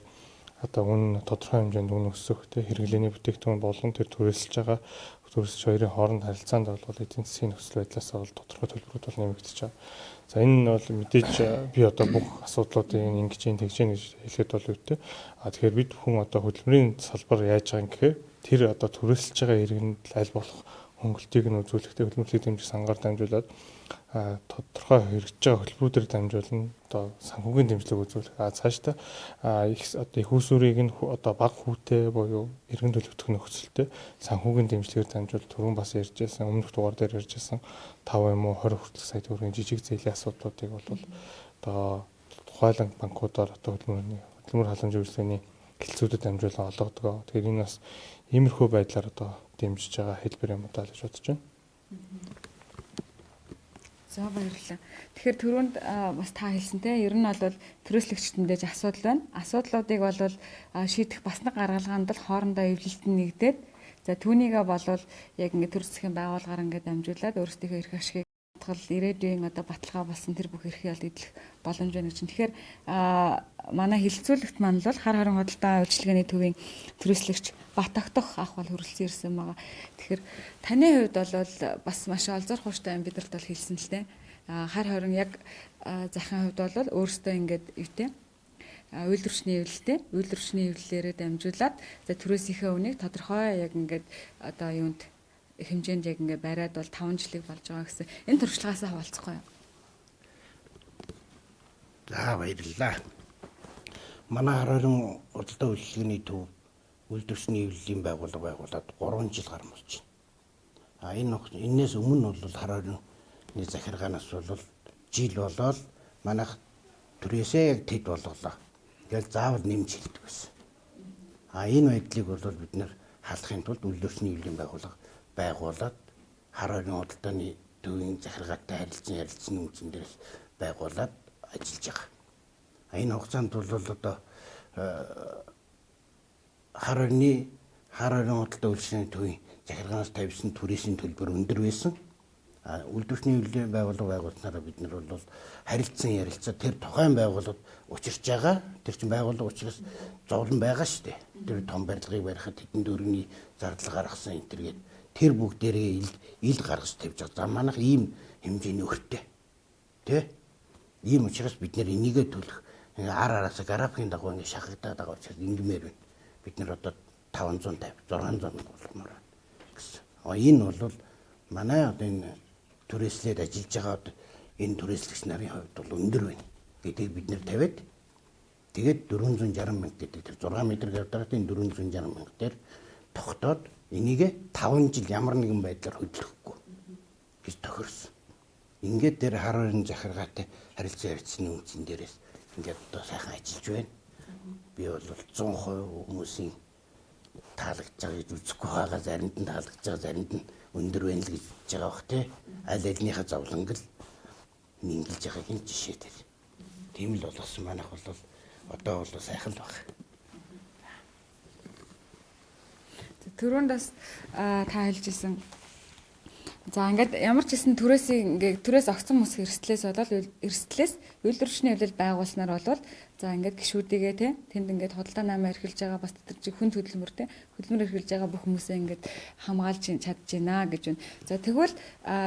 [SPEAKER 9] одоо үн тодорхой хэмжээнд үн өсөх хэрэглээний бүтээгдэхүүн болон тэр түрээсэлж байгаа түрээсэлж хоёрын хооронд харилцаанд бол эдийн засгийн нөхцөл байдлаас бол тодорхой төлбөрүүд бол нэмэгдэж байгаа. За энэ нь бол мэдээж би одоо бүх асуудлуудыг ингэж тэгж гэж хэлэхэд бол үүтэй. Тэгэхээр бид хүн одоо хөдөлмөрийн салбар яаж байгаа юм гэхээр тэр одоо түрээсэлж байгаа иргэнд аль болох хөнгөлтийг нь үзүүлэхдээ хөдөлмөрлөгийг дэмжих сангаар дамжуулаад тодорхой хэрэгжиж байгаа хөтөлбөрүүдээр дамжуулна одоо санхүүгийн дэмжлэг үзүүлэх. Цаашдаа их усүрийг нь одоо бага хүүтэй буюу иргэн төлөвлөлтөх нөхцөлтэй санхүүгийн дэмжлэгээр дамжуул түрүүн бас ярьж байсан өмнөх дугаар дээр ярьж байсан 5 юм уу 20 хүртэлх сая төгрөгийн жижиг зээлийн асуудлуудыг бол одоо тухайлан банкудаар одоо хөдөлмөр халамж үйлчлэгээний хэлцүүдэд дамжуулан олгодог. Тэгэхээр энэ бас иймэрхүү байдлаар одоо дэмжиж байгаа хэлбэр юм даа гэж бодож байна.
[SPEAKER 1] За баярлалаа. Тэгэхээр түрүүнд бас та хэлсэнтэй ер нь бол түрээслэгчтэндээ асуудал байна. Асуудлуудыг бол шийдэх бас нэг гаргалгаанд л хоорондоо эвлэлтэн нэгдээд за түүнийгээ болвол яг ингээд төр засгийн байгууллагаар ингээд дамжуулаад өөрсдийнхөө эрх ашигыг ирээдүйн одоо баталгаа болсон тэр бүх эрхийг олд идэх боломж байна гэж. Тэгэхээр манай хилцүүлэгт маань бол хар харин худалдаа үйлчилгээний төвийн түрээслэгч бат огтох ах бол хөрөлцөн ирсэн байгаа. Тэгэхээр таны хувьд бол бас маш олзор хууштай юм бидэрт бол хэлсэн л дээ. Хар харин яг захын хувьд бол өөрөөсөө ингээд ивтэй үйлдвэрчний эвлэлээрээ дамжуулаад за түрээсийнхээ үнийг тодорхой яг ингээд одоо юунд хэмжээнд яг ингээд бариад бол 5 жилиг болж байгаа гэсэн энэ туршлагаасаа хаваалцахгүй юу?
[SPEAKER 10] За баярлалаа. Манай харин худалдаа үйлчилгээний төв үйлдвэрчний эвлэлийн байгууллага байгуулад 3 жил гарсан болж байна. Энээс өмнө бол харин захиргаанаас бол жил болоод манайх түрээсээ яг тэд болголоо. Тэгэл заавал нэмж хэлдэг байсан. Энэ байдлыг бол бид нэр халахын тулд үйлдвэрчний эвлэлийн байгууллага байгуулад харин худалдааны төвийн захиргаатай харилцан үүсгэн дээрээс байгуулад ажиллаж байгаа. Энэ хугацаанд бол одоо харин худалдаа үйлчилгээний төвийн захиргаанаас тавьсан түрээсийн төлбөр өндөр байсан. Үйлдвэрчний эвлэлийн байгууллага байгуулснараа бид нар бол харилцан ярилцаа тэр тухайн байгууллагад учирч байгаа. Тэр чинь байгууллага учраас зовлон байгаа шүү дээ. Тэр том барилгыг барихад хэдэн төгрөгийн зардал гаргасан энэ төргээд тэр бүгдээрээ ил гаргаж тавьж байгаа. За манайх ийм хэмжээний өртөө. Тэ? Ийм учраас бид нэр энийгээ төлөх араас графикийн дагуу ингэ шахагдаад байгаа учраас ингэмээр байна. Бид нэр одоо 550 600 болгомоор байна гэсэн. Энэ бол манай одоо энэ түрээслээд ажиллаж байгаа энэ түрээслэгч нарын хувьд бол өндөр байна. Гэдгийг бид нэр тавиад тэгээд 460 мянга гэдэг тэр 6 м квадратын 460 мянга дээр тогтоод энийг 5 жил ямар нэгэн байдлаар хөдлөхгүй гэж тохирсон. Ингээд тэр харин захиргаатай харилцан ярилцсны үнцэн дээрээс ингээд одоо сайхан ажиллаж байна. Би бол 100% хүмүүсийн таалагдж байгаа гэж үзэхгүй байгаа, заримд нь таалагдж байгаа, заримд нь өндөр байна л гэж үзэж байгаа бох тий. Аль альнийхаа зовлонг л нийлж байгаагийн жишээ дээр. Тийм л болсон манайх бол одоо бол сайхан л байна.
[SPEAKER 1] Түрүүнд бас та хэлжсэн За ингээд ямар ч хэсэн түрээс огцон мөс эрсдлээс үйлдвэрчний хөвлөл байгуулснаар болвол за ингээд гişүүдийгээ те тэнд ингээд худалдаа намаа эрхэлж байгаа бас тэр чи хүн хөдөлмөр те хөдөлмөр эрхэлж байгаа бүх хүмүүсээ ингээд хамгаалж чадж байна гэж байна. За тэгвэл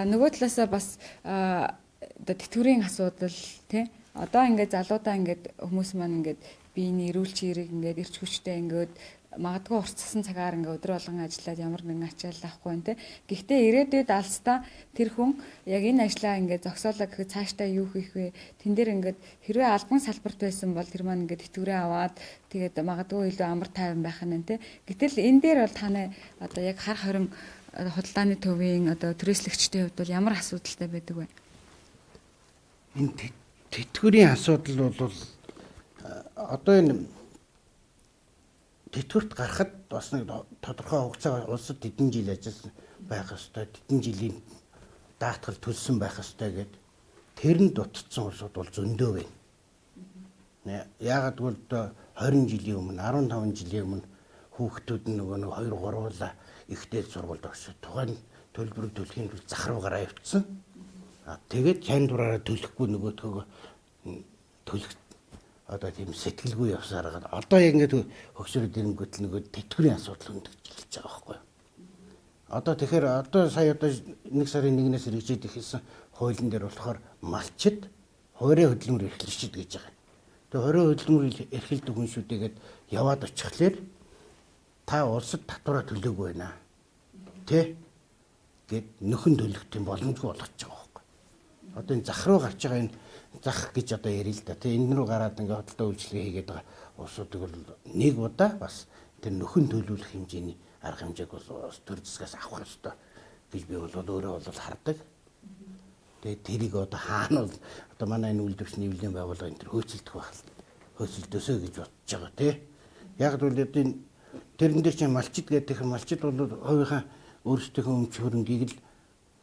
[SPEAKER 1] нөгөө талаасаа бас одоо тэтгэврийн асуудал те одоо ингээд залуудаа ингээд хүмүүс маань ингээд биений эрүүл чирийг ингээд эрч хүчтэй ингээд магадгүй уртссан цагаар ингээ өдөр болгон ажиллаад ямар нэгэн ачаал авахгүй нэ. Гэхдээ ирээдүйд алстаа тэр хүн яг энэ ажлаа ингээ зогсоолоо гэхэд цаашдаа юу хийх вэ? Тэн дээр ингээд хэрвээ албан салбарт байсан бол тэр маань ингээ тэтгэврээ аваад тэгээд магадгүй илүү амар тайван байх нь нэ. Гэтэл энэ дээр бол таны одоо яг хар хорин худалдааны төвийн одоо түрээслэгчдийн хувьд бол ямар асуудалтай байдаг вэ?
[SPEAKER 10] Энэ тэтгэврийн асуудал бол одоо энэ тэтгэврт гарахад бас нэг тодорхой хугацаа улсад хэдэн жил ажилласан байх ёстой, хэдэн жилийн даатгал төлсөн байх ёстой гэд тэрэнд дутцсан улсууд бол зөндөө байна. Яагаад гэвэл 20 жилийн өмнө 15 жилийн өмнө хүүхдүүд нөгөө 2 3 уулаа ихтэй сургуульд орсон. Тухайн төлбөрийг төлөхийн тулд зах руу гараа явуулсан. Тэгээд сайн дураараа төлөхгүй нөгөөдгөө төлөх одоо тийм сэтгэлгүй явсаар байгаа. Одоо яг ингээд хөгшрөд ирэнгүүт л нөгөө тэтгэврийн асуудал хөндөгжилж байгаа байхгүй юу. Одоо тэгэхээр одоо сая одоо 1 сарын 1-ээс хэрэгжиж ихсэн хуулийн дээр болохоор малчид хуурай хөдөлмөр эрхлэгчид гэж байгаа. Тэгээ хуурай хөдөлмөр эрхэлдэг хүншүүдэгээд яваад очихлаар та улсад татвараа төлөөгүй байна. Тэ? Гэт нөхөн төлөх тийм боломжгүй болгож байгаа байхгүй. Одоо энэ зах руу гарч байгаа энэ зах гэж одоо ярил л да. Тэ энэ рүү гараад ингээ хөдөлთა үйлчлэгээ хийгээд байгаа улсуудыг бол нэг удаа бас тэр нөхөн төлөвлөх хэмжээний арга хэмжээг бас төр засгаас авах ёстой гэж би бол өөрөө бол хардаг. Тэгээ тэрийг одоо хаана бол одоо манай энэ үйлдвэрчний эвлэлийн байгууллага энэ төр хөөцөлдөх байх л хөөцөлдөөсөө гэж бодож байгаа тий. Яг л одоо тэрэн дээр чинь малчид гэдэг малчид бол хувийнхаа өөрсдийнхөө өмч хөрөнгийг л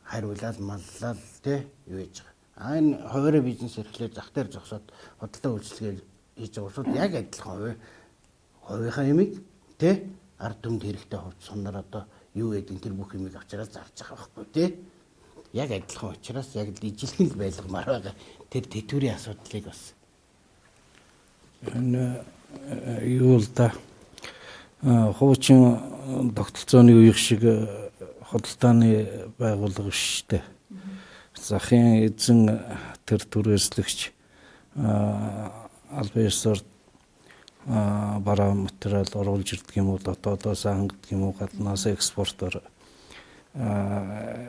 [SPEAKER 10] хариулаад маллал тий юу гэж байгаа. Энэ хуваарь бизнес эрхлээд зах дээр зогсоод худалдаа үйлчлэгээ хийж байгаа улсууд яг адилхан хувийнхаа ямиг тий ард түмэнд хэрэгтэй хувьд сунаар одоо юу гэдэг тэр бүх юмыг авчираад зарж байгаа байхгүй тий. Яг адилхан учраас яг л ижилхэн л байлгамаар байгаа. Тэр тэтгэврийн асуудлыг бас
[SPEAKER 6] энэ юу л да хуучин тогтолцооны үеих шиг худалдааны байгууллага биш шүү дээ. Захын эзэн тэр түрээслэгч албан ёсоор бараа материал оруулж ирдэг юм уу, дотоодоос хангадаг юм уу, гаднаас экспортоор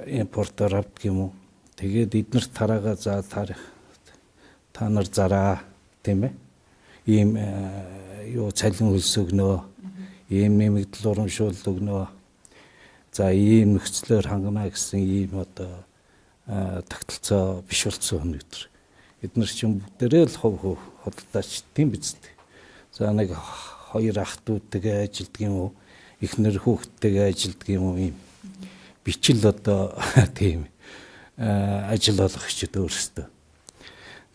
[SPEAKER 6] импортоор авдаг юм уу. Тэгээд эднэрт тараагаа за та нар зараа тийм ээ. Ийм юу цалин хөлс өгнөө, ийм нэмэгдэл урамшуул өгнөө. За ийм нөхцлөөр хангана гэсэн ийм одоо тогтолцоо биш болсон өнөөдөр. Эдгээр чинь бүгдээрээ л хов худалдаач тийм биз дээ. За нэг 2 ах дүүтэйгээ ажилдаг юм уу, эхнэр хүүхдтэйгээ ажилдаг юм уу, ийм бичил одоо тийм ажил олгогчд өөрсдөө.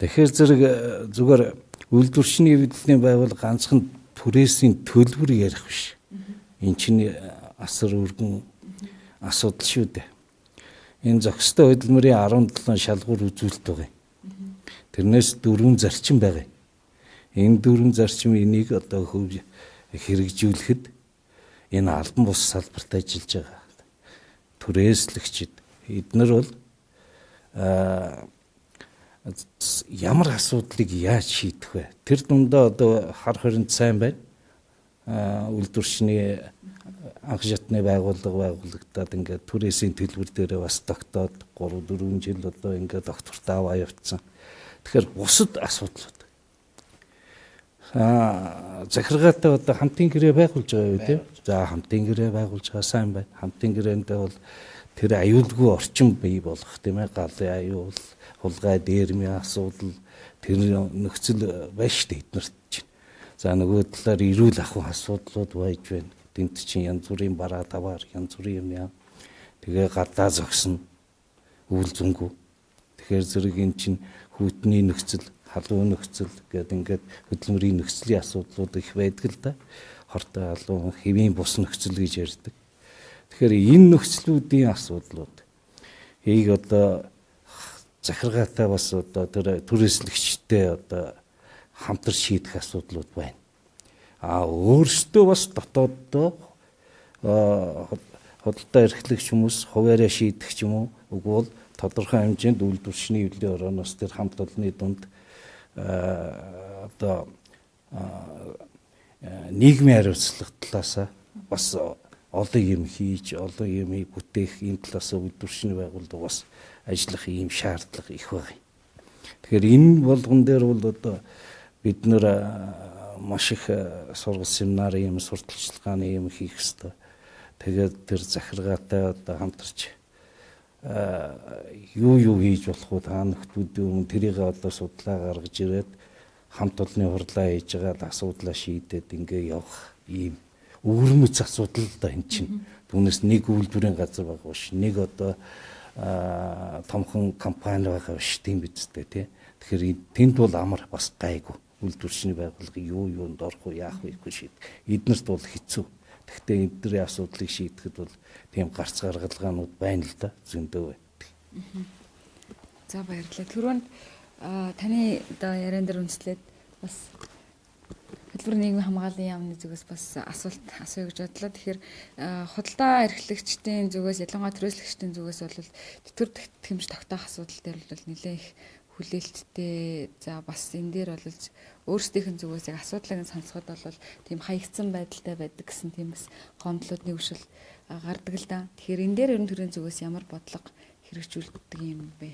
[SPEAKER 6] Тэгэхээр зэрэг зүгээр үйлдвэрчний эвлэлийн байгууллага ганцхан түрээсийн төлбөр ярих биш. Энд чинь асар өргөн асуудал шүү дээ. Энэ зохистой хөдөлмөрийн 17 шалгуур үзүүлэлт байгаа юм. Тэрнээс 4 зарчим байгаа. Энэ 4 зарчим энийг одоо хэрэгжүүлэхэд энэ албан бус салбарт ажиллаж байгаа түрээслэгчид эднэр бол ямар асуудлыг яаж шийдэх вэ? Тэр дундаа одоо хар хоринд сайн байна. Үйлдвэрчний анх шатны байгууллагадад ингээд түрээсийн төлбөр дээрээ бас тогтоод 3-4 жил одоо ингээд докторт аваа явцсан. Тэгэхээр бусад асуудлууд. Захиргаатай одоо хамтын гэрээ байгуулж байгаа юу тийм? За хамтын гэрээ байгуулж байгаа сайн байна. Хамтын гэрээндээ бол тэр аюулгүй орчин бий болох тийм ээ. Галын аюул, хулгай, дээрмийн асуудал тэр нөхцөл байна шүү дээ эднэрт чинь. За нөгөө талаар эрүүл ахуйн асуудлууд байж байна. Энд чинь янз бүрийн бараа таваар, янз бүрийн юм яа. Тэгээ гадаа зогсно. Үйл зүнгүү. Тэгэхээр зэрэг эн чинь хүйтний нөхцөл, халуун нөхцөл гэдэг ингээд хөдөлмөрийн нөхцөлийн асуудлууд их байдаг л да. Хортой халуун, хэвийн бус нөхцөл гэж ярьдаг. Тэгэхээр энэ нөхцлүүдийн асуудлууд одоо захиргаатай бас одоо тэр түрээслэгчтэй одоо хамтар шийдэх асуудлууд байна. Өөрсдөө бас дотооддоо худалдаа эрхлэгч хүмүүс хуваараа шийдэх ч юм уу үгүй бол тодорхой хэмжээнд үйлдвэрчний эвлэлийн орооноос тэр хамт олонны дунд одоо нийгмийн хариуцлага талаас бас олон юм хийж, олон юм бүтээх энэ талаас үйлдвэрчний байгууллага бас ажиллах ийм шаардлага их байна. Тэгэхээр энэ болгон дээр бол одоо бид нэр маш их сургууль семинар юм сурталчилгааны юм хийх ёстой. Тэгээд тэр захиргаатай одоо хамтарч юу хийж болох вэ? Та нөхдүүдийн өмнө тэрийг одоо судлаа гаргаж ирээд хамт олонны хурлаа хийж байгаа асуудлаа шийдээд ингээ явах ийм өвөрмөц асуудал л да энэ чинь. Түүнээс нэг үйлдвэрийн газар байгаа биш. Нэг одоо томхон компани байгаа биш тийм биз дээ тий. Тэгэхээр тэнд бол амар бас гайгүй. Үйлдвэрчний байгууллага юунд орох вэ, яах вэ гэж шийд. Эднэрт бол хэцүү. Гэхдээ эдгэрийн асуудлыг шийдэхэд бол тийм гарц гаргалгаанууд байна л да зөндөө байдаг.
[SPEAKER 1] За баярлалаа. Түрүүнд таны одоо яриан дээр үндэслээд бас хөтөлбөр нийгмийн хамгааллын яамны зүгээс бас асуулт асууя гэж бодлоо. Тэгэхээр худалдаа эрхлэгчдийн зүгээс ялангуяа түрээслэгчдийн зүгээс бол тэтгэр хэмж тогтоох асуудал дээр бол нэлээд их хүлээлттэй. За бас энэ дээр бол өөрсдийнх нь зүгээс яг асуудлыг сонсоход бол тийм хаягдсан байдалтай байдаг гэсэн тийм бас гомдлууд нэгшил гардаг л да. Тэгэхээр энэ дээр ерөн төрийн зүгээс ямар бодлого хэрэгжүүлдэг юм бэ?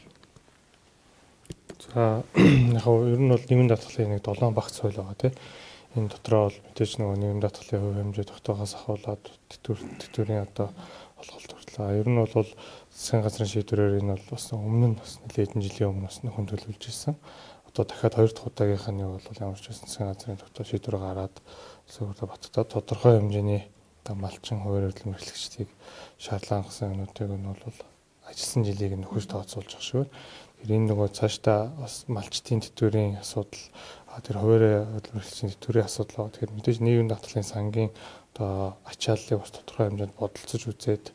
[SPEAKER 9] За яг ер нь бол нийгмийн даатгалын нэг 7 багц хууль байгаа тийм. Энэ дотроо бол мэдээж нөгөө нийгмийн даатгалын хувь хэмжээ тогтоохоос ахуулаад тэтгэврийн одоо олголт хүртэл. Ер нь бол засгийн газрын шийдвэрээр энэ бол бас өмнө нь бас нэлээд хэдэн жилийн өмнө бас нөхөн төлөвлөж ирсэн. Одоо дахиад 2 дахь удаагийнх нь бол ямар ч байсан засгийн газрын тогтоох шийдвэр гараад зөвхөн баттаа тодорхой хэмжээний одоо малчин хуваар хөдөлмөр эрхлэгчдийг шаардлага хангасан юмнуудыг нь бол ажилласан жилийг нөхөж тооцоолж ах шиг. Тэр энэ нөгөө цаашдаа бас малчтын тэтгэврийн асуудал тэр хуваарь хөдөлмөр эрхлэгчдийн тэтгэврийн асуудал байгаа. Тэгэхээр мэдээж нийгмийн даатгалын сангийн одоо ачааллыг бас тодорхой хэмжээнд бодолцож үзээд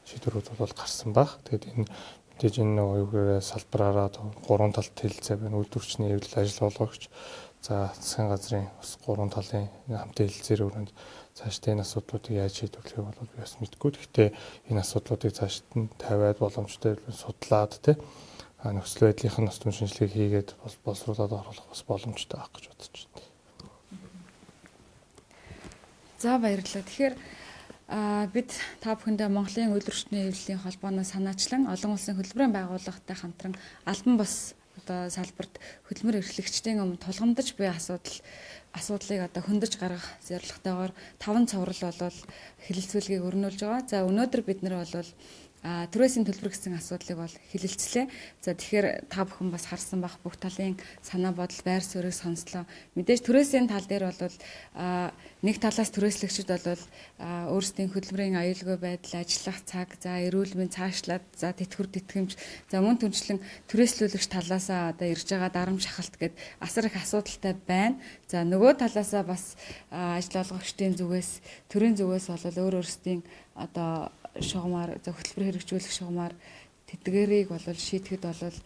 [SPEAKER 9] шийдвэрүүд бол гарсан баг. Тэгээд энэ мэдээж энэ нөгөө салбараараа 3 талт хэлэлцээ байна. Үйлдвэрчний эвлэл ажил олгогч, за засгийн газрын бас 3 талын хамтын хэлэлцээр өрөөнд цаашдаа энэ асуудлуудыг яаж шийдвэрлэхийг бол би бас мэдгүй. Гэхдээ энэ асуудлуудыг цаашд нь тавиад боломжтой судлаад тий нөхцөл байдлын нас түн шинжилгээг хийгээд бас боловсруулаад оруулах бас боломжтой байх гэж бодож байна.
[SPEAKER 1] За баярлалаа. Тэгэхээр бид та бүхэндээ Монголын үйлдвэрчний эвлэлийн холбооноос санаачлан олон улсын хөтөлбөрийн байгууллагатай хамтран албан бус одоо салбарт хөтөлмөр эрхлэгчдийн өмнө тулгамдж буй асуудлыг одоо хөндөж гаргах зорилготойгоор 5 цуврал болол хэлэлцүүлгийг өрнүүлж байгаа. За өнөөдөр бид нар бол түрээсийн төлбөр гэсэн асуудлыг бол хэлэлцлээ. За тэгэхээр та бүхэн бас харсан бах бүх талын санаа бодол, байр суурийг сонслоо. Мэдээж түрээсийн тал дээр бол нэг талаас түрээслэгчид бол өөрсдийн хөдөлмөрийн аюулгүй байдал, ажиллах цаг, за эрүүл мэндийн цаашлаад, за тэтгэвэр тэтгэмж, за мөн түнчлэн түрээслүүлэгч талаасаа одоо ирж байгаа дарамт шахалт гэд асар их асуудалтай байна. За нөгөө талаасаа бас ажил олгогчдын зүгээс, төрийн зүгээс бол өөрсдийн одоо шугамар за хөтөлбөр хэрэгжүүлэх шугамар тэдгэрийг бол шийдэхэд бол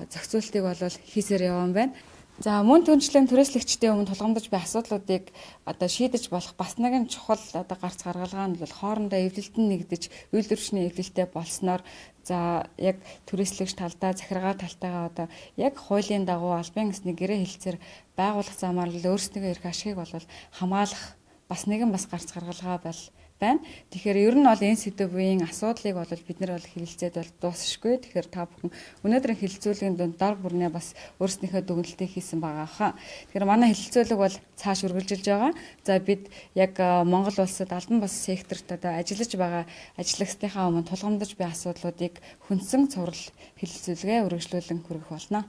[SPEAKER 1] зохицуултыг бол хийсээр явсан байна. За мөн түнчлэн түрээслэгчдийн өмнө тулгамдж буй асуудлуудыг одоо шийдэж болох бас нэгэн чухал одоо гарц гаргалгаа нь бол хоорондоо эвлэлтэн нэгдэж үйлдвэрчний эвлэлтэй болсноор за яг түрээслэгч талдаа захиргаа талтайгаа одоо яг хуулийн дагуу албан ёсны гэрээ хэлцээр байгуулах замаар л өөрсдөө эрх ашигыг бол хамгаалах бас нэгэн бас гарц гаргалгаа байна. Тэгэхээр ер нь бол энэ сэдвийн асуудлыг бол бид нар бол хэлэлцээд бол дуусшгүй. Тэгэхээр та бүхэн өнөөдрийн хэлэлцүүлгийн дунд дор бүрнээ бас өөрснийхөө дүгнэлтийг хийсэн байгаа хаа. Тэгэхээр манай хэлэлцүүлэг бол цааш үргэлжилж байгаа. За бид яг Монгол улсад албан бус секторт одоо ажиллаж байгаа ажиллагчдынхаа өмнө тулгамдж буй асуудлуудыг хүндсэн цуврал хэлэлцүүлгээ үргэлжлүүлэн хүргэх болно.